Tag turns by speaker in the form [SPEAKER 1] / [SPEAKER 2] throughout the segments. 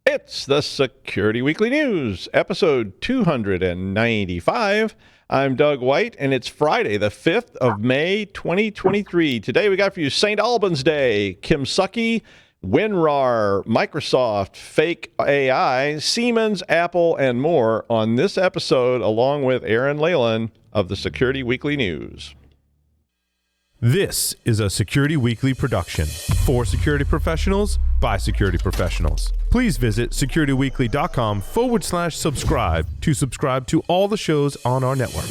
[SPEAKER 1] It's the Security Weekly News, episode 295. I'm Doug White, and it's Friday, the 5th of May, 2023. Today we got for you St. Alban's Day, Kimsuky, WinRAR, Microsoft, Fake AI, Siemens, Apple, and more on this episode, along with Aaran Leyland of the Security Weekly News.
[SPEAKER 2] This is a Security Weekly production for security professionals by security professionals. Please visit securityweekly.com/subscribe to subscribe to all the shows on our network.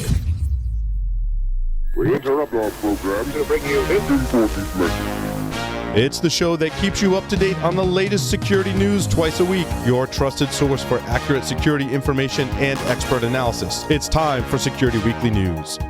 [SPEAKER 3] We interrupt our program to bring you this important message.
[SPEAKER 2] It's the show that keeps you up to date on the latest security news twice a week, your trusted source for accurate security information and expert analysis. It's time for Security Weekly News.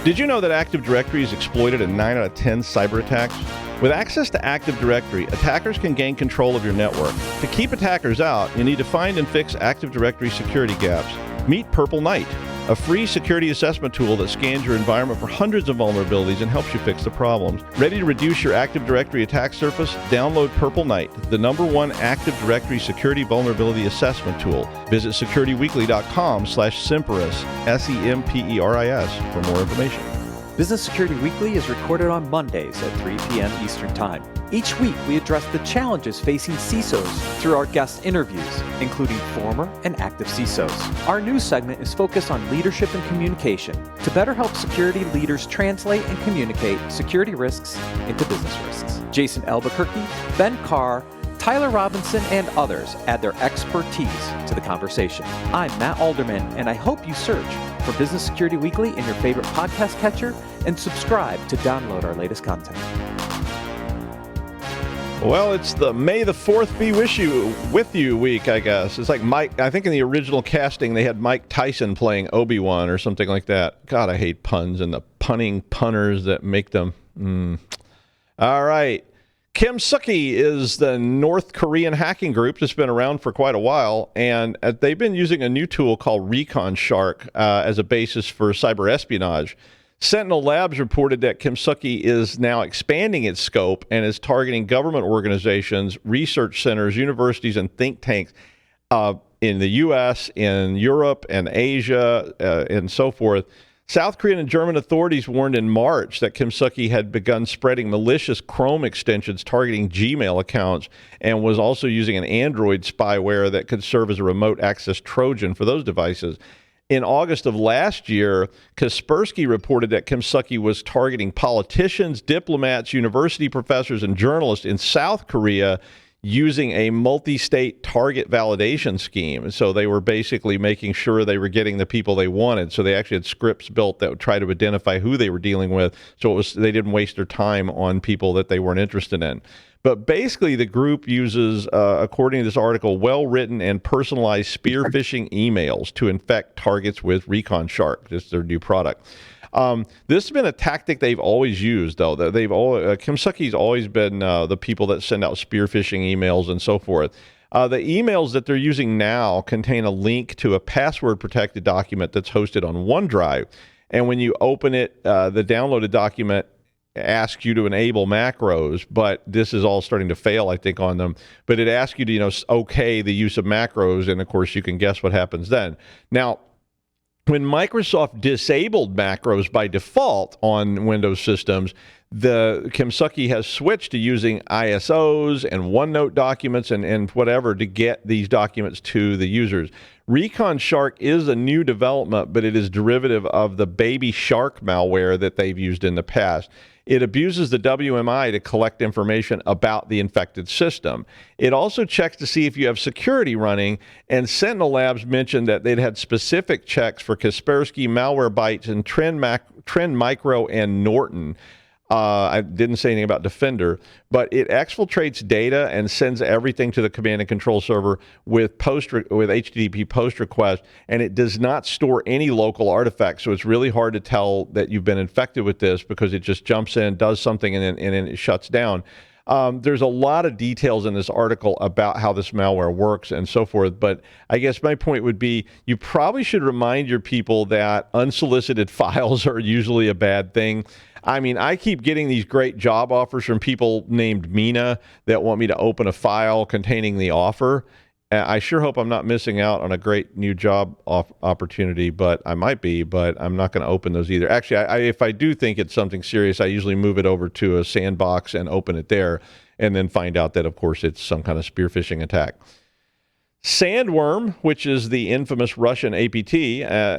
[SPEAKER 1] Did you know that Active Directory is exploited in 9 out of 10 cyber attacks? With access to Active Directory, attackers can gain control of your network. To keep attackers out, you need to find and fix Active Directory security gaps. Meet Purple Knight, a free security assessment tool that scans your environment for hundreds of vulnerabilities and helps you fix the problems. Ready to reduce your Active Directory attack surface? Download Purple Knight, the #1 Active Directory security vulnerability assessment tool. Visit securityweekly.com/Semperis, SEMPERIS, for more information.
[SPEAKER 4] Business Security Weekly is recorded on Mondays at 3 p.m. Eastern Time. Each week, we address the challenges facing CISOs through our guest interviews, including former and active CISOs. Our news segment is focused on leadership and communication to better help security leaders translate and communicate security risks into business risks. Jason Albuquerque, Ben Carr, Tyler Robinson, and others add their expertise to the conversation. I'm Matt Alderman, and I hope you search for Business Security Weekly in your favorite podcast catcher and subscribe to download our latest content.
[SPEAKER 1] Well, it's the May the 4th be with you week, I guess. It's like Mike, I think in the original casting, they had Mike Tyson playing Obi-Wan or something like that. God, I hate puns and the punning punners that make them. All right. Kimsuky is the North Korean hacking group that's been around for quite a while, and they've been using a new tool called Recon Shark as a basis for cyber espionage. Sentinel Labs reported that Kimsuky is now expanding its scope and is targeting government organizations, research centers, universities, and think tanks in the U.S., in Europe, and Asia, and so forth. South Korean and German authorities warned in March that Kimsuky had begun spreading malicious Chrome extensions targeting Gmail accounts and was also using an Android spyware that could serve as a remote access Trojan for those devices. In August of last year, Kaspersky reported that Kimsuky was targeting politicians, diplomats, university professors, and journalists in South Korea using a multi-state target validation scheme. So they were basically making sure they were getting the people they wanted. So they actually had scripts built that would try to identify who they were dealing with. So they didn't waste their time on people that they weren't interested in. But basically, the group uses, according to this article, well-written and personalized spear phishing emails to infect targets with Recon Shark. This is their new product. This has been a tactic they've always used, though. Kimsuky's always been the people that send out spear phishing emails and so forth. The emails that they're using now contain a link to a password-protected document that's hosted on OneDrive. And when you open it, the downloaded document asks you to enable macros, but this is all starting to fail, I think, on them. But it asks you to, okay the use of macros, and of course you can guess what happens then. Now, when Microsoft disabled macros by default on Windows systems, the Kimsuky has switched to using ISOs and OneNote documents and whatever to get these documents to the users. Recon Shark is a new development, but it is derivative of the Baby Shark malware that they've used in the past. It abuses the WMI to collect information about the infected system. It also checks to see if you have security running, and Sentinel Labs mentioned that they'd had specific checks for Kaspersky, Malwarebytes, and Trend Micro, and Norton. I didn't say anything about Defender, but it exfiltrates data and sends everything to the command and control server with HTTP post request, and it does not store any local artifacts. So it's really hard to tell that you've been infected with this because it just jumps in, does something, and then it shuts down. There's a lot of details in this article about how this malware works and so forth, but I guess my point would be you probably should remind your people that unsolicited files are usually a bad thing. I mean, I keep getting these great job offers from people named Mina that want me to open a file containing the offer. I sure hope I'm not missing out on a great new job opportunity, but I might be, but I'm not going to open those either. Actually, if I do think it's something serious, I usually move it over to a sandbox and open it there, and then find out that, of course, it's some kind of spear phishing attack. Sandworm, which is the infamous Russian APT,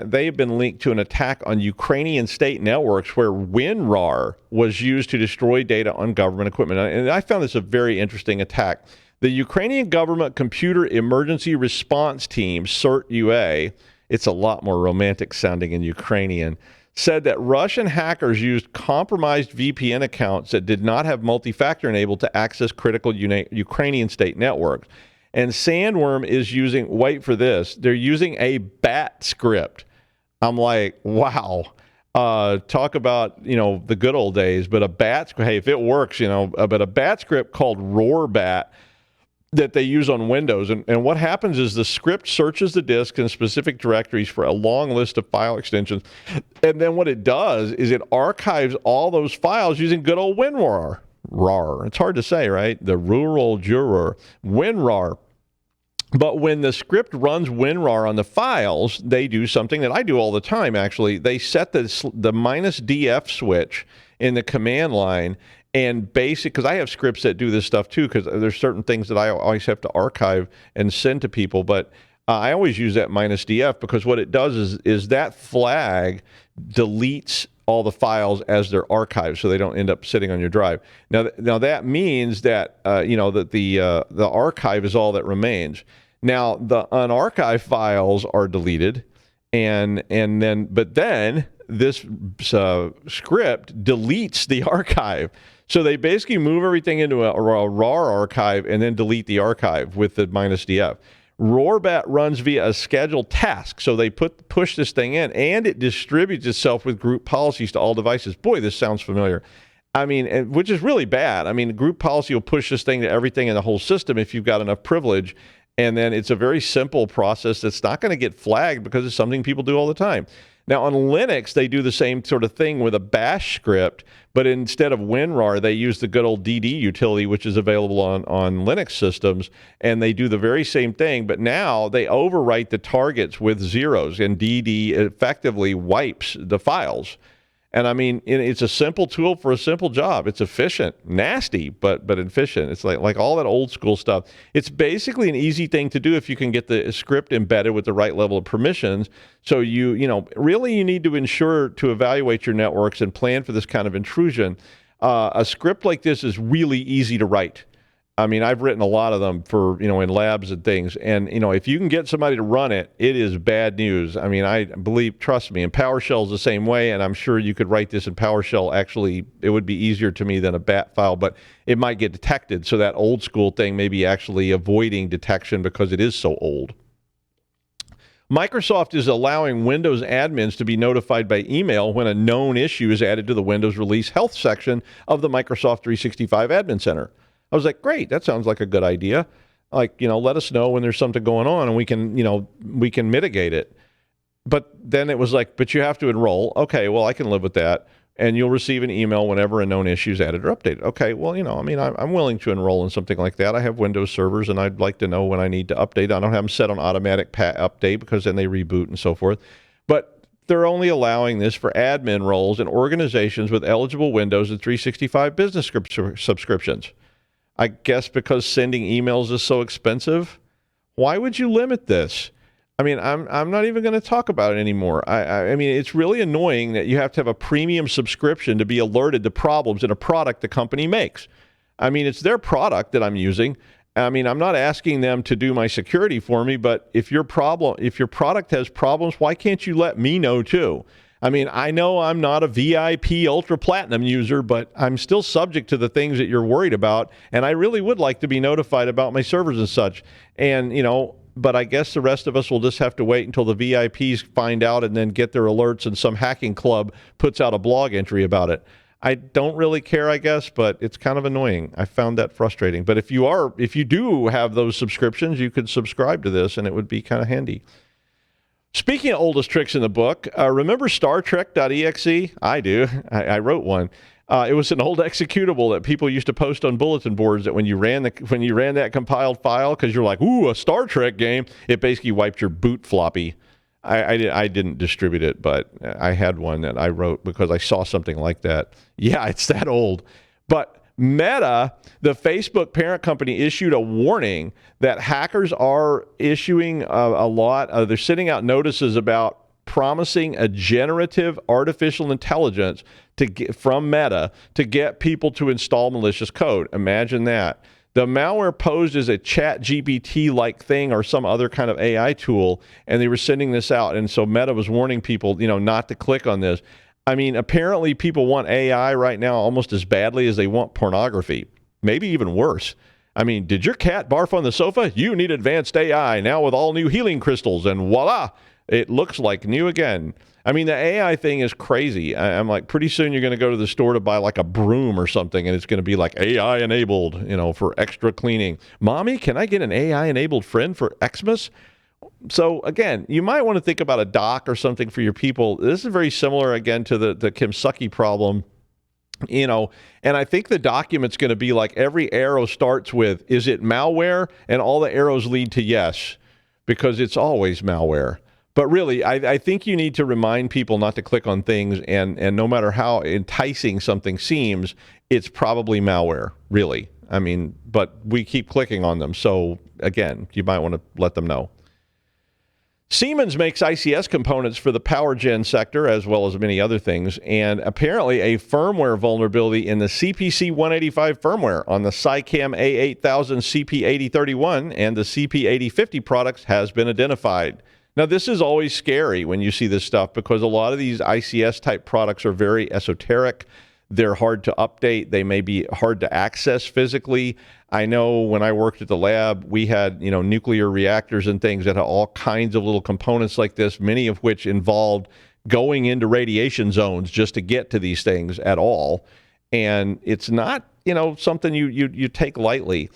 [SPEAKER 1] they've been linked to an attack on Ukrainian state networks where WinRAR was used to destroy data on government equipment. And I found this a very interesting attack. The Ukrainian Government Computer Emergency Response Team, CERT-UA, it's a lot more romantic sounding in Ukrainian, said that Russian hackers used compromised VPN accounts that did not have multi-factor enabled to access critical Ukrainian state networks. And Sandworm is using, wait for this, they're using a BAT script. I'm like, wow. Talk about, the good old days, but a BAT script, hey, if it works, but a BAT script called RoarBat that they use on Windows. And what happens is the script searches the disk in specific directories for a long list of file extensions. And then what it does is it archives all those files using good old WinRAR. RAR. It's hard to say, right? The rural juror. WinRAR. But when the script runs WinRAR on the files, they do something that I do all the time, actually. They set the -df switch in the command line, and because I have scripts that do this stuff too, because there's certain things that I always have to archive and send to people, but I always use that -df because what it does is that flag deletes all the files as they're archived, so they don't end up sitting on your drive. Now that means that that the archive is all that remains. Now the unarchived files are deleted, but then this script deletes the archive. So they basically move everything into a RAR archive and then delete the archive with the -df. RoarBat runs via a scheduled task. So they push this thing in, and it distributes itself with group policies to all devices. Boy, this sounds familiar. I mean, which is really bad. I mean, group policy will push this thing to everything in the whole system if you've got enough privilege. And then it's a very simple process that's not going to get flagged because it's something people do all the time. Now, on Linux, they do the same sort of thing with a bash script, but instead of WinRAR, they use the good old DD utility, which is available on Linux systems, and they do the very same thing, but now they overwrite the targets with zeros, and DD effectively wipes the files. And I mean, it's a simple tool for a simple job. It's efficient, nasty, but efficient. It's like all that old school stuff. It's basically an easy thing to do if you can get the script embedded with the right level of permissions. So you need to ensure to evaluate your networks and plan for this kind of intrusion. A script like this is really easy to write. I mean, I've written a lot of them for, in labs and things. And, if you can get somebody to run it, it is bad news. I mean, I believe, trust me, and PowerShell is the same way. And I'm sure you could write this in PowerShell. Actually, it would be easier to me than a BAT file, but it might get detected. So that old school thing may be actually avoiding detection because it is so old. Microsoft is allowing Windows admins to be notified by email when a known issue is added to the Windows Release Health section of the Microsoft 365 Admin Center. I was like, great, that sounds like a good idea. Like, let us know when there's something going on and we can mitigate it. But then it was like, but you have to enroll. Okay, well, I can live with that. And you'll receive an email whenever a known issue is added or updated. Okay, well, I'm willing to enroll in something like that. I have Windows servers and I'd like to know when I need to update. I don't have them set on automatic update because then they reboot and so forth. But they're only allowing this for admin roles in organizations with eligible Windows and 365 business subscriptions. I guess because sending emails is so expensive. Why would you limit this? I mean, I'm not even going to talk about it anymore. I mean, it's really annoying that you have to have a premium subscription to be alerted to problems in a product the company makes. I mean, it's their product that I'm using. I mean, I'm not asking them to do my security for me, but if your product has problems, why can't you let me know too? I mean, I know I'm not a VIP Ultra Platinum user, but I'm still subject to the things that you're worried about, and I really would like to be notified about my servers and such. And, but I guess the rest of us will just have to wait until the VIPs find out and then get their alerts and some hacking club puts out a blog entry about it. I don't really care, I guess, but it's kind of annoying. I found that frustrating. But if you do have those subscriptions, you could subscribe to this, and it would be kind of handy. Speaking of oldest tricks in the book, remember Star Trek.exe? I do. I wrote one. It was an old executable that people used to post on bulletin boards that when you ran that compiled file, because you're like, ooh, a Star Trek game, it basically wiped your boot floppy. I didn't distribute it, but I had one that I wrote because I saw something like that. Yeah, it's that old. But Meta, the Facebook parent company, issued a warning that hackers are issuing a lot. They're sending out notices about promising a generative artificial intelligence from Meta to get people to install malicious code. Imagine that. The malware posed as a chat GPT-like thing or some other kind of AI tool, and they were sending this out. And so Meta was warning people, not to click on this. I mean, apparently people want AI right now almost as badly as they want pornography, maybe even worse. I mean, did your cat barf on the sofa? You need advanced AI now with all new healing crystals, and voila, it looks like new again. I mean, the AI thing is crazy. I'm like, pretty soon you're going to go to the store to buy like a broom or something, and it's going to be like AI enabled, for extra cleaning. Mommy, can I get an AI enabled friend for Xmas? So again, you might want to think about a dock or something for your people. This is very similar again to the Kimsuky problem, and I think the document's going to be like every arrow starts with, is it malware? And all the arrows lead to yes, because it's always malware. But really, I think you need to remind people not to click on things, and no matter how enticing something seems, it's probably malware, really. I mean, but we keep clicking on them. So again, you might want to let them know. Siemens makes ICS components for the power gen sector, as well as many other things, and apparently a firmware vulnerability in the CPC 185 firmware on the SciCam A8000 CP8031 and the CP8050 products has been identified. Now, this is always scary when you see this stuff because a lot of these ICS-type products are very esoteric. They're hard to update. They may be hard to access physically. I know when I worked at the lab, we had, nuclear reactors and things that had all kinds of little components like this, many of which involved going into radiation zones just to get to these things at all. And it's not, something you take lightly.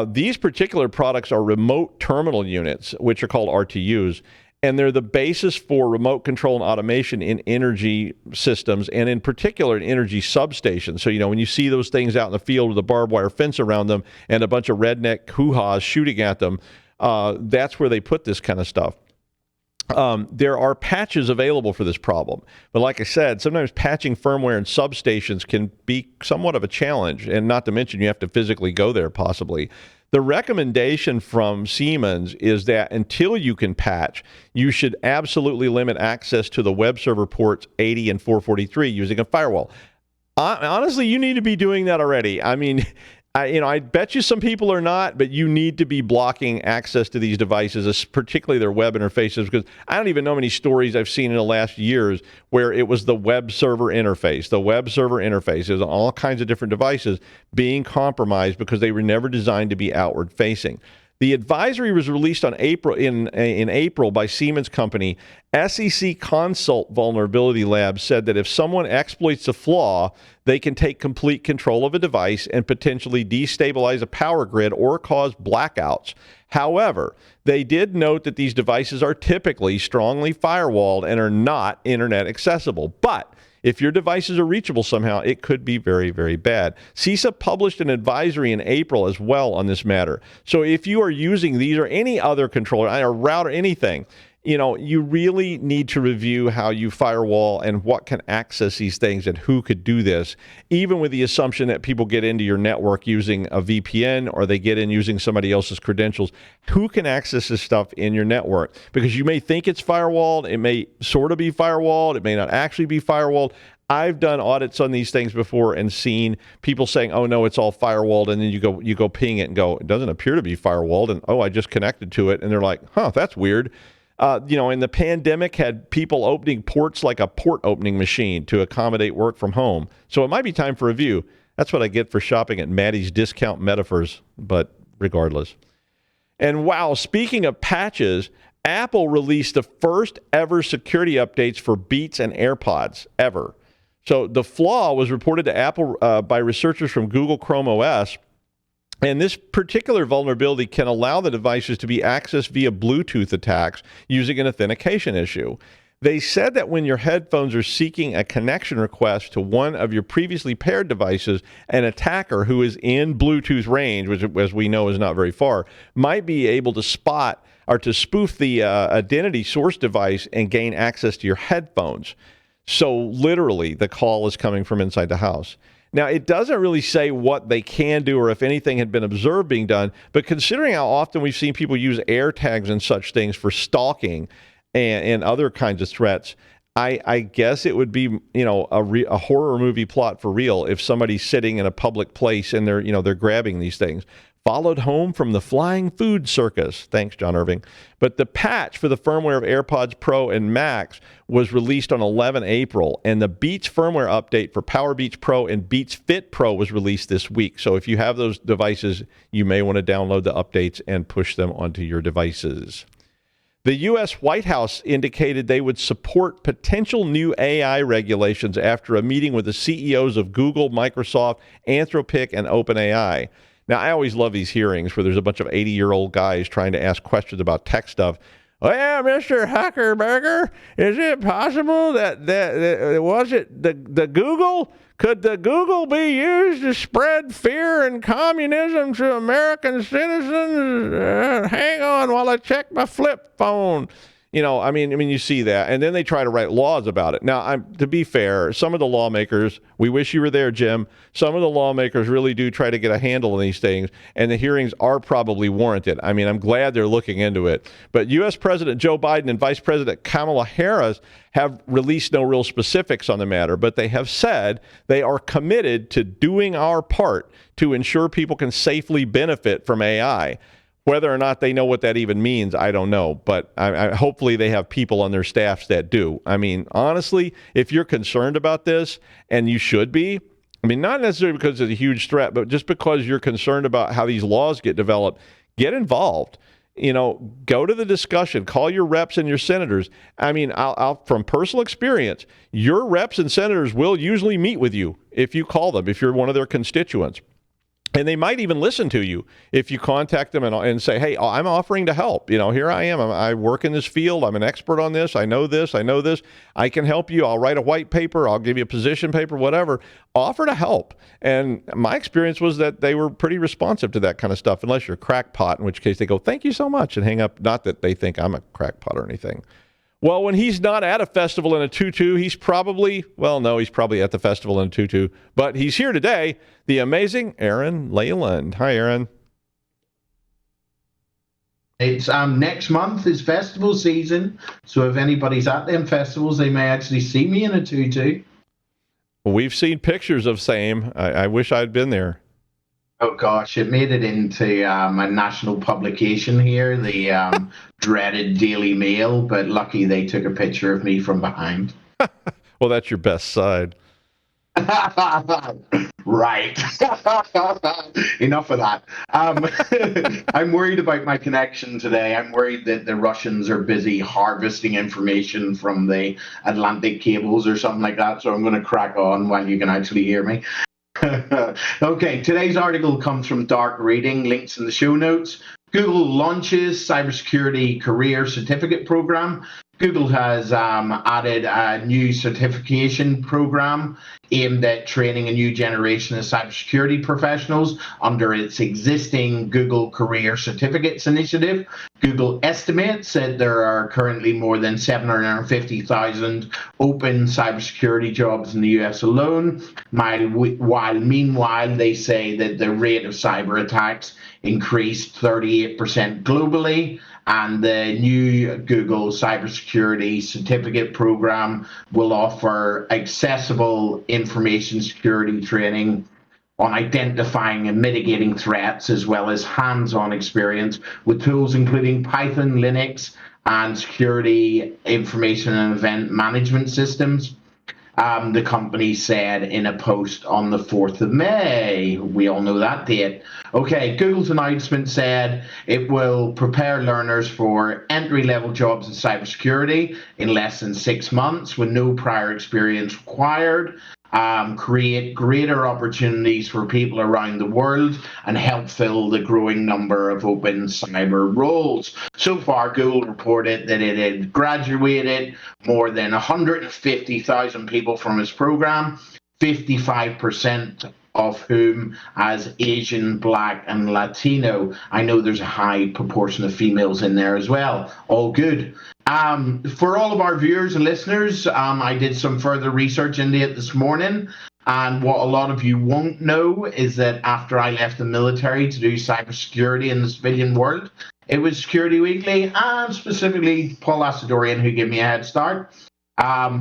[SPEAKER 1] These particular products are remote terminal units, which are called RTUs. And they're the basis for remote control and automation in energy systems, and in particular in energy substations. So, when you see those things out in the field with a barbed wire fence around them and a bunch of redneck hoo-haws shooting at them, that's where they put this kind of stuff. There are patches available for this problem. But like I said, sometimes patching firmware in substations can be somewhat of a challenge, and not to mention you have to physically go there possibly. The recommendation from Siemens is that until you can patch, you should absolutely limit access to the web server ports 80 and 443 using a firewall. Honestly, you need to be doing that already. I mean, I bet you some people are not, but you need to be blocking access to these devices, particularly their web interfaces, because I don't even know many stories I've seen in the last years where it was the web server interface. The web server interface is on all kinds of different devices being compromised because they were never designed to be outward facing. The advisory was released in April by Siemens company. SEC Consult Vulnerability Lab said that if someone exploits a flaw, they can take complete control of a device and potentially destabilize a power grid or cause blackouts. However, they did note that these devices are typically strongly firewalled and are not internet accessible. But if your devices are reachable somehow, it could be very, very bad. CISA published an advisory in April as well on this matter. So if you are using these or any other controller, or router, anything, you really need to review how you firewall and what can access these things and who could do this, even with the assumption that people get into your network using a VPN or they get in using somebody else's credentials. Who can access this stuff in your network? Because you may think it's firewalled, it may sort of be firewalled, it may not actually be firewalled. I've done audits on these things before and seen people saying, oh, no, it's all firewalled. And then you go ping it and go, it doesn't appear to be firewalled. And, oh, I just connected to it. And they're like, that's weird. And the pandemic had people opening ports like a port opening machine to accommodate work from home. So it might be time for review. That's what I get for shopping at Maddie's Discount Metaphors, but regardless. And wow, speaking of patches, Apple released the first ever security updates for Beats and AirPods ever. So the flaw was reported to Apple by researchers from Google Chrome OS. And this particular vulnerability can allow the devices to be accessed via Bluetooth attacks using an authentication issue. They said that when your headphones are seeking a connection request to one of your previously paired devices, an attacker who is in Bluetooth range, which as we know is not very far, might be able to spot or to spoof the identity source device and gain access to your headphones. So literally, the call is coming from inside the house. Now, it doesn't really say what they can do or if anything had been observed being done, but considering how often we've seen people use AirTags and such things for stalking and other kinds of threats, I guess it would be, a horror movie plot for real if somebody's sitting in a public place and they're grabbing these things. Followed home from the flying food circus. Thanks, John Irving. But the patch for the firmware of AirPods Pro and Max was released on 11 April, and the Beats firmware update for Power Beats Pro and Beats Fit Pro was released this week. So if you have those devices, you may want to download the updates and push them onto your devices. The U.S. White House indicated they would support potential new AI regulations after a meeting with the CEOs of Google, Microsoft, Anthropic, and OpenAI. Now, I always love these hearings where there's a bunch of 80-year-old guys trying to ask questions about tech stuff. Oh, yeah, Mr. Huckerberger, is it possible that was it the Google? Could the Google be used to spread fear and communism to American citizens? Hang on while I check my flip phone. You see that. And then they try to write laws about it. Now, to be fair, some of the lawmakers, we wish you were there, Jim. Some of the lawmakers really do try to get a handle on these things, and the hearings are probably warranted. I'm glad they're looking into it. But U.S. President Joe Biden and Vice President Kamala Harris have released no real specifics on the matter, but they have said they are committed to doing our part to ensure people can safely benefit from AI. Whether or not they know what that even means, I don't know. But hopefully they have people on their staffs that do. Honestly, if you're concerned about this, and you should be, not necessarily because it's a huge threat, but just because you're concerned about how these laws get developed, get involved. Go to the discussion, call your reps and your senators. I'll from personal experience, your reps and senators will usually meet with you if you call them, if you're one of their constituents. And they might even listen to you if you contact them and say, hey, I'm offering to help. Here I am. I work in this field. I'm an expert on this. I know this. I can help you. I'll write a white paper. I'll give you a position paper, whatever. Offer to help. And my experience was that they were pretty responsive to that kind of stuff, unless you're a crackpot, in which case they go, thank you so much, and hang up. Not that they think I'm a crackpot or anything. Well, when he's not at a festival in a tutu, he's probably at the festival in a tutu, but he's here today, the amazing Aaran Leyland. Hi, Aaran.
[SPEAKER 5] It's next month is festival season, so if anybody's at them festivals, they may actually see me in a tutu.
[SPEAKER 1] We've seen pictures of same. I wish I'd been there.
[SPEAKER 5] Oh gosh, it made it into a national publication here, the dreaded Daily Mail, but lucky they took a picture of me from behind.
[SPEAKER 1] Well, that's your best side.
[SPEAKER 5] Right. Enough of that. I'm worried about my connection today. I'm worried that the Russians are busy harvesting information from the Atlantic cables or something like that, so I'm going to crack on while you can actually hear me. Okay, today's article comes from Dark Reading, links in the show notes. Google launches cybersecurity career certificate program. Google has added a new certification program aimed at training a new generation of cybersecurity professionals under its existing Google Career Certificates initiative. Google estimates that there are currently more than 750,000 open cybersecurity jobs in the US alone, while meanwhile they say that the rate of cyber attacks increased 38% globally. And the new Google Cybersecurity Certificate Program will offer accessible information security training on identifying and mitigating threats, as well as hands-on experience with tools including Python, Linux, and security information and event management systems. The company said in a post on the 4th of May. We all know that date. Okay, Google's announcement said it will prepare learners for entry-level jobs in cybersecurity in less than 6 months with no prior experience required. create greater opportunities for people around the world, and help fill the growing number of open cyber roles. So far, Google reported that it had graduated more than 150,000 people from its program, 55% of whom as Asian, Black, and Latino. I know there's a high proportion of females in there as well. All good. For all of our viewers and listeners, I did some further research into it this morning. And what a lot of you won't know is that after I left the military to do cybersecurity in the civilian world, it was Security Weekly and specifically Paul Asadorian who gave me a head start.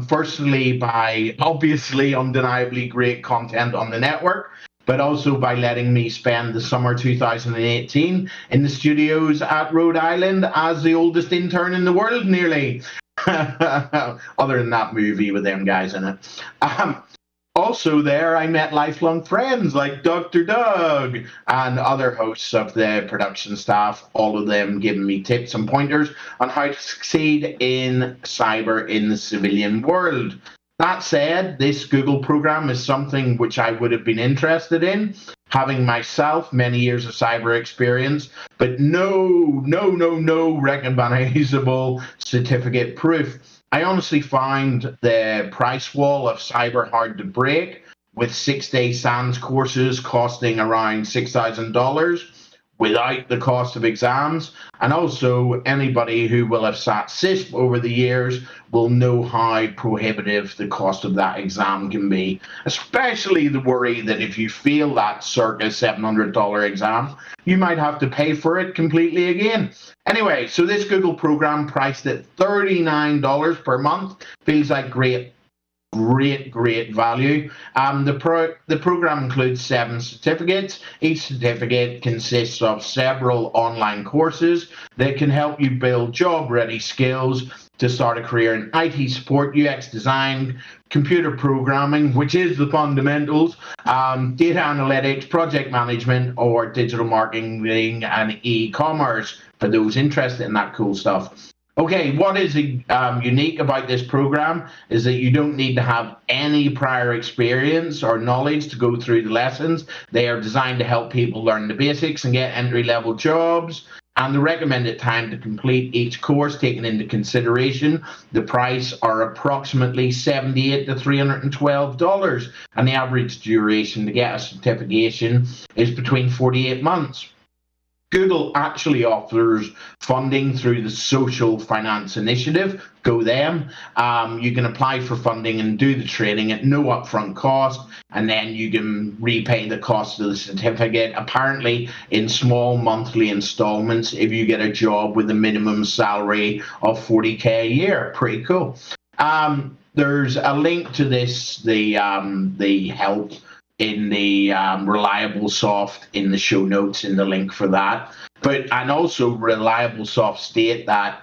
[SPEAKER 5] Firstly, by obviously undeniably great content on the network, but also by letting me spend the summer 2018 in the studios at Rhode Island as the oldest intern in the world, nearly. Other than that movie with them guys in it. Also there, I met lifelong friends like Dr. Doug and other hosts of the production staff, all of them giving me tips and pointers on how to succeed in cyber in the civilian world. That said, this Google program is something which I would have been interested in, having myself many years of cyber experience, but no recognizable certificate proof. I honestly find the price wall of cyber hard to break, with 6-day SANS courses costing around $6,000 without the cost of exams. And also, anybody who will have sat CISP over the years will know how prohibitive the cost of that exam can be, especially the worry that if you fail that circa $700 exam, you might have to pay for it completely again. Anyway, so this Google program priced at $39 per month feels like great value. The program includes 7 certificates. Each certificate consists of several online courses that can help you build job-ready skills to start a career in IT support, UX design, computer programming, which is the fundamentals, data analytics, project management, or digital marketing and e-commerce for those interested in that cool stuff. Okay, what is unique about this program is that you don't need to have any prior experience or knowledge to go through the lessons. They are designed to help people learn the basics and get entry-level jobs. And the recommended time to complete each course, taken into consideration the price, are approximately $78 to $312, and the average duration to get a certification is between 48 months. Google actually offers funding through the Social Finance Initiative. Go them. You can apply for funding and do the training at no upfront cost, and then you can repay the cost of the certificate, apparently in small monthly installments if you get a job with a minimum salary of $40K a year. Pretty cool. There's a link to this, the help in the Reliable Soft in the show notes, in the link for that. And also Reliable Soft state that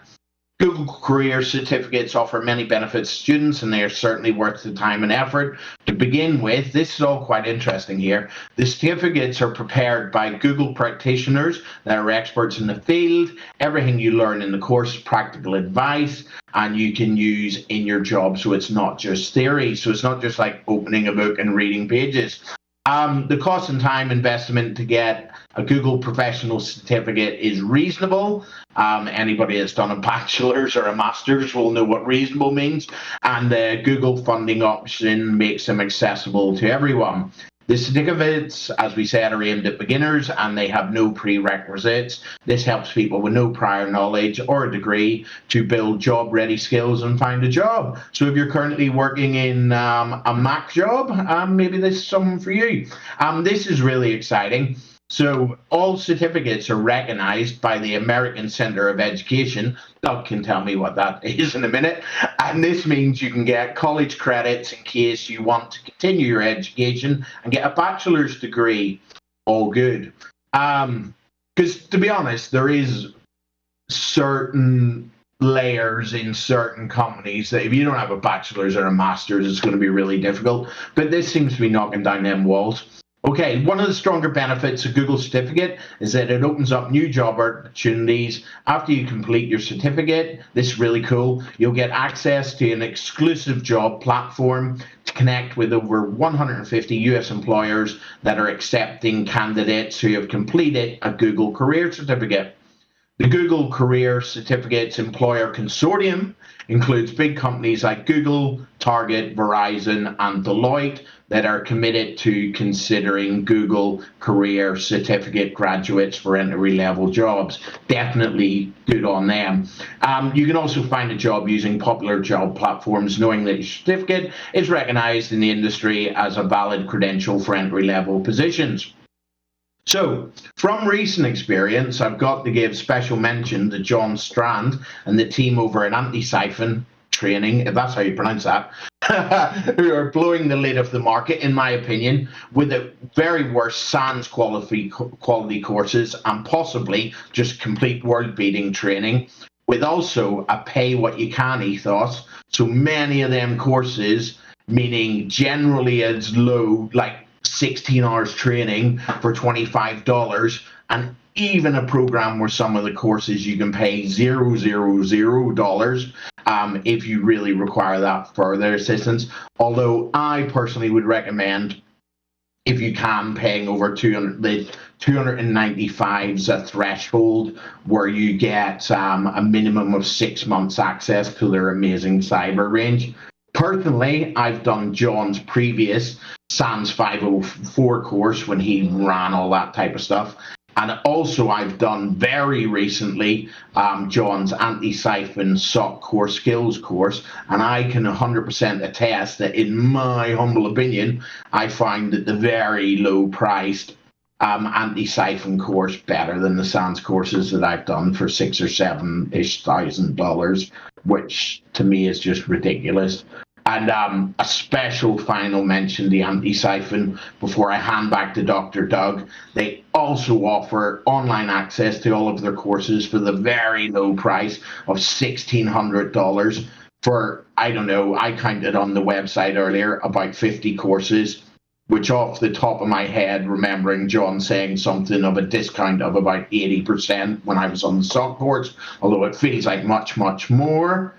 [SPEAKER 5] Google Career Certificates offer many benefits to students, and they are certainly worth the time and effort. To begin with, this is all quite interesting here. The certificates are prepared by Google practitioners that are experts in the field. Everything you learn in the course is practical advice, and you can use in your job, so it's not just theory. So it's not just like opening a book and reading pages. The cost and time investment to get a Google professional certificate is reasonable. Anybody that's done a bachelor's or a master's will know what reasonable means, and the Google funding option makes them accessible to everyone. The certificates, as we said, are aimed at beginners, and they have no prerequisites. This helps people with no prior knowledge or a degree to build job-ready skills and find a job. So if you're currently working in a Mac job, maybe this is something for you. This is really exciting. So all certificates are recognized by the American Center of Education. Doug can tell me what that is in a minute. And this means you can get college credits in case you want to continue your education and get a bachelor's degree. All good. Because to be honest, there is certain layers in certain companies that if you don't have a bachelor's or a master's, it's going to be really difficult. But this seems to be knocking down them walls. Okay, one of the stronger benefits of Google Certificate is that it opens up new job opportunities. After you complete your certificate, this is really cool, you'll get access to an exclusive job platform connect with over 150 US employers that are accepting candidates who have completed a Google Career Certificate. The Google Career Certificates Employer Consortium includes big companies like Google, Target, Verizon, and Deloitte that are committed to considering Google Career Certificate graduates for entry-level jobs. Definitely good on them. You can also find a job using popular job platforms, knowing that your certificate is recognized in the industry as a valid credential for entry-level positions. So, from recent experience, I've got to give special mention to John Strand and the team over at Anti-Siphon Training, if that's how you pronounce that, who are blowing the lid off the market, in my opinion, with the very worst SANS quality courses and possibly just complete world-beating training, with also a pay-what-you-can ethos. So many of them courses, meaning generally as low, like 16 hours training for $25, and even a program where some of the courses you can pay $0 if you really require that further assistance. Although I personally would recommend, if you can, paying over 295 is a threshold where you get a minimum of 6 months access to their amazing cyber range. Personally, I've done John's previous SANS 504 course when he ran all that type of stuff. And also I've done very recently John's Anti-Siphon SOC Core Skills course. And I can 100% attest that, in my humble opinion, I find that the very low priced Anti-Siphon course better than the SANS courses that I've done for $6,000 or $7,000, which to me is just ridiculous. And a special final mention, the Anti-Siphon, before I hand back to Dr. Doug. They also offer online access to all of their courses for the very low price of $1,600 for, I don't know, I counted on the website earlier, about 50 courses, which off the top of my head, remembering John saying something of a discount of about 80% when I was on the SOC course, although it feels like much, much more.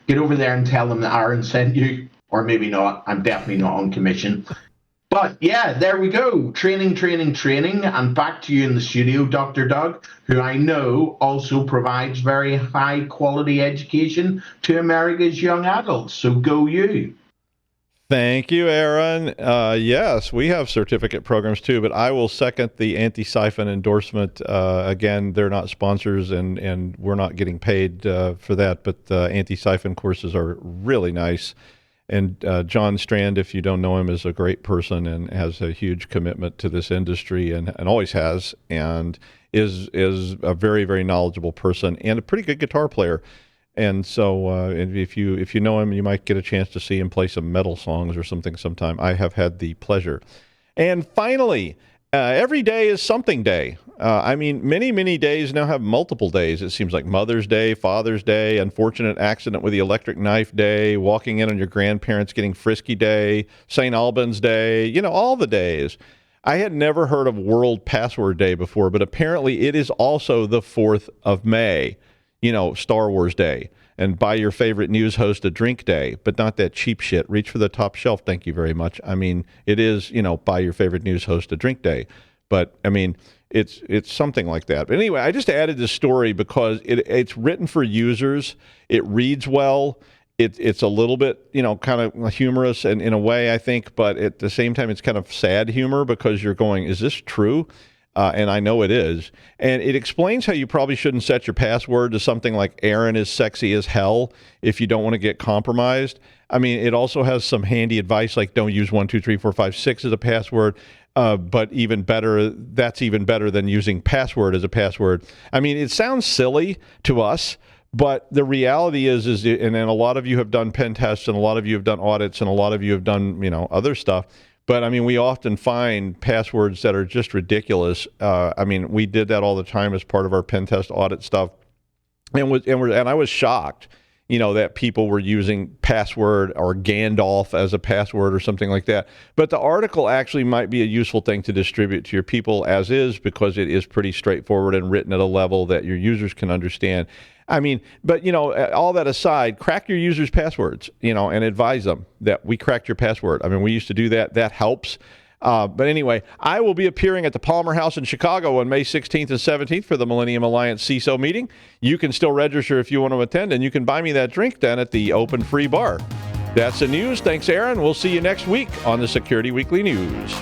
[SPEAKER 5] Get over there and tell them that Aaron sent you, or maybe not. I'm definitely not on commission. But yeah, there we go. Training. And back to you in the studio, Dr. Doug, who I know also provides very high quality education to America's young adults. So go you.
[SPEAKER 1] Thank you, Aaron. Yes, we have certificate programs too, but I will second the Anti-Siphon endorsement. Again, they're not sponsors, and we're not getting paid for that, but the Anti-Siphon courses are really nice. And John Strand, if you don't know him, is a great person and has a huge commitment to this industry, and always has, and is a very, very knowledgeable person and a pretty good guitar player. And so if you know him, you might get a chance to see him play some metal songs or something sometime. I have had the pleasure. And finally, every day is something day. I mean, many days now have multiple days. It seems like Mother's Day, Father's Day, unfortunate accident with the electric knife day, walking in on your grandparents getting frisky day, St. Alban's Day, all the days. I had never heard of World Password Day before, but apparently it is also the 4th of May. Star Wars Day, and buy your favorite news host a drink day, but not that cheap shit. Reach for the top shelf. Thank you very much. I mean, it is, buy your favorite news host a drink day, but I mean, it's something like that. But anyway, I just added this story because it's written for users. It reads well. It's a little bit, kind of humorous in a way, I think, but at the same time, it's kind of sad humor because you're going, is this true? And I know it is. And it explains how you probably shouldn't set your password to something like Aaron is sexy as hell if you don't want to get compromised. I mean, it also has some handy advice like don't use 1, 2, 3, 4, 5, 6 as a password. But even better, that's even better than using password as a password. I mean, it sounds silly to us, but the reality is, and then a lot of you have done pen tests, and a lot of you have done audits, and a lot of you have done, other stuff. But I mean, we often find passwords that are just ridiculous. I mean, we did that all the time as part of our pen test audit stuff, and I was shocked that people were using password or Gandalf as a password or something like that. But the article actually might be a useful thing to distribute to your people as is, because it is pretty straightforward and written at a level that your users can understand. I mean, but, all that aside, crack your users' passwords, and advise them that we cracked your password. I mean, we used to do that. That helps. But anyway, I will be appearing at the Palmer House in Chicago on May 16th and 17th for the Millennium Alliance CISO meeting. You can still register if you want to attend, and you can buy me that drink then at the open free bar. That's the news. Thanks, Aaron. We'll see you next week on the Security Weekly News.